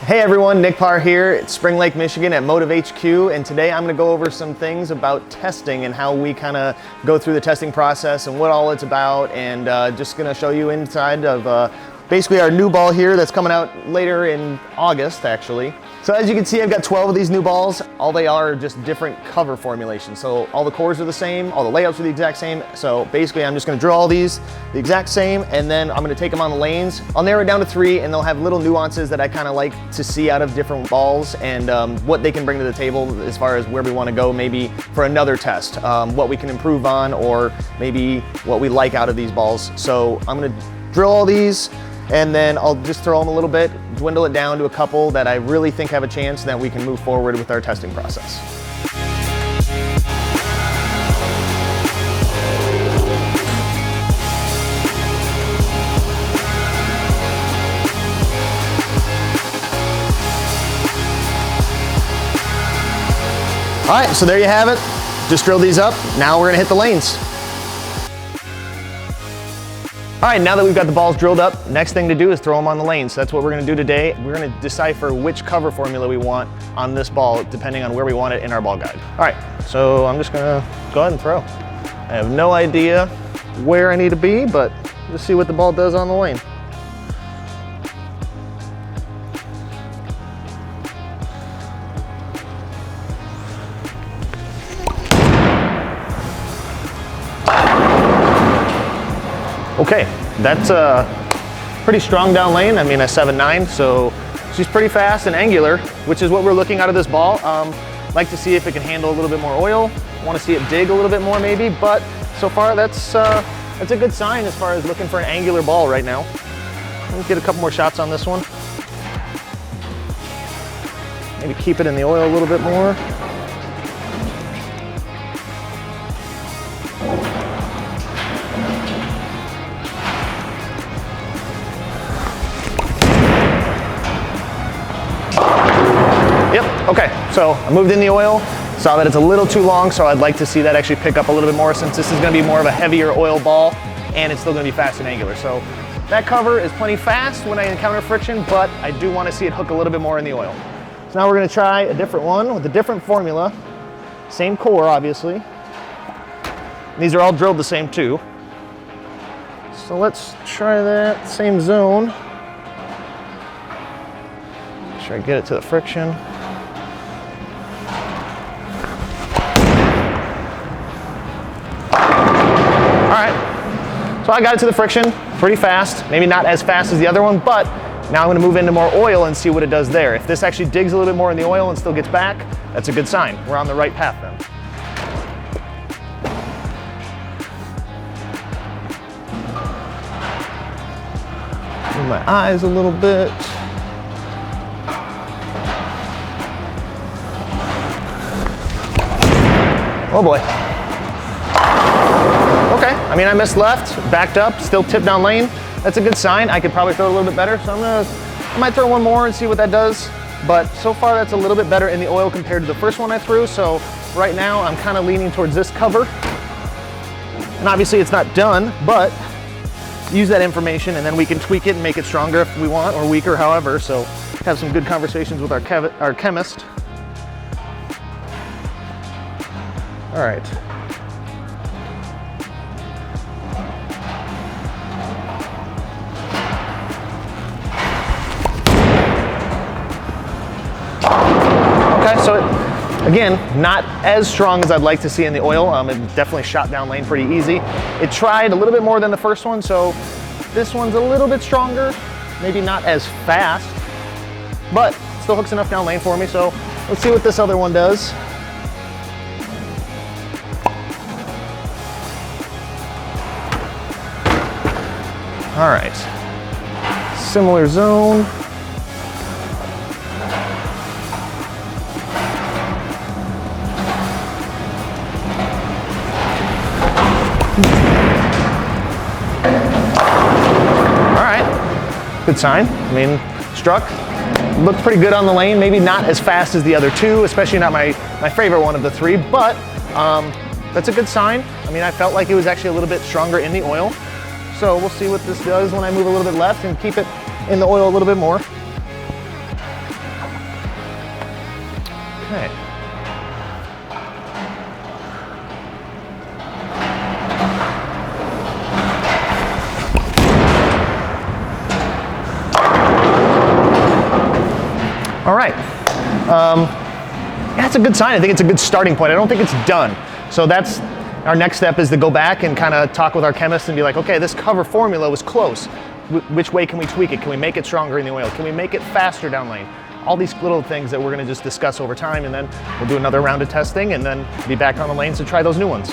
Hey everyone, Nick Parr here at Spring Lake, Michigan at Motive HQ, and today I'm going to go over some things about testing and how we kind of go through the testing process and what all it's about, and just going to show you inside of basically our new ball here that's coming out later in August actually. So as you can see, I've got 12 of these new balls. All they are just different cover formulations. So all the cores are the same, all the layouts are the exact same. So basically I'm just gonna drill all these the exact same, and then I'm gonna take them on the lanes. I'll narrow it down to 3, and they'll have little nuances that I kind of like to see out of different balls, and what they can bring to the table as far as where we wanna go maybe for another test, what we can improve on, or maybe what we like out of these balls. So I'm gonna drill all these, and then I'll just throw them a little bit, dwindle it down to a couple that I really think have a chance, and that we can move forward with our testing process. All right, so there you have it. Just drilled these up. Now we're gonna hit the lanes. All right, now that we've got the balls drilled up, next thing to do is throw them on the lane. So that's what we're gonna do today. We're gonna decipher which cover formula we want on this ball, depending on where we want it in our ball guide. All right, so I'm just gonna go ahead and throw. I have no idea where I need to be, but just see what the ball does on the lane. Okay, that's a pretty strong down lane. I mean, a 7.9, so she's pretty fast and angular, which is what we're looking out of this ball. Like to see if it can handle a little bit more oil. Want to see it dig a little bit more maybe, but so far that's a good sign as far as looking for an angular ball right now. Let's get a couple more shots on this one. Maybe keep it in the oil a little bit more. Yep, okay, so I moved in the oil, saw that it's a little too long, so I'd like to see that actually pick up a little bit more, since this is gonna be more of a heavier oil ball, and it's still gonna be fast and angular. So that cover is plenty fast when I encounter friction, but I do wanna see it hook a little bit more in the oil. So now we're gonna try a different one with a different formula. Same core, obviously. These are all drilled the same too. So let's try that same zone. Make sure I get it to the friction. So I got it to the friction pretty fast, maybe not as fast as the other one, but now I'm gonna move into more oil and see what it does there. If this actually digs a little bit more in the oil and still gets back, that's a good sign. We're on the right path then. Move my eyes a little bit. Oh boy. Okay, I mean, I missed left, backed up, still tipped down lane. That's a good sign. I could probably throw it a little bit better, so I might throw one more and see what that does. But so far, that's a little bit better in the oil compared to the first one I threw. So right now, I'm kind of leaning towards this cover. And obviously, it's not done, but use that information, and then we can tweak it and make it stronger if we want, or weaker, however. So have some good conversations with our chemist. All right. Okay, so again, not as strong as I'd like to see in the oil. It definitely shot down lane pretty easy. It tried a little bit more than the first one, so this one's a little bit stronger, maybe not as fast, but still hooks enough down lane for me. So let's see what this other one does. All right, similar zone. All right, good sign. I mean, struck, looked pretty good on the lane. Maybe not as fast as the other two, especially not my favorite one of the three, but that's a good sign. I mean, I felt like it was actually a little bit stronger in the oil. So we'll see what this does when I move a little bit left and keep it in the oil a little bit more. Okay. All right. That's a good sign. I think it's a good starting point. I don't think it's done. So that's our next step, is to go back and kind of talk with our chemist and be like, okay, this cover formula was close. Which way can we tweak it? Can we make it stronger in the oil? Can we make it faster down lane? All these little things that we're going to just discuss over time, and then we'll do another round of testing and then be back on the lanes to try those new ones.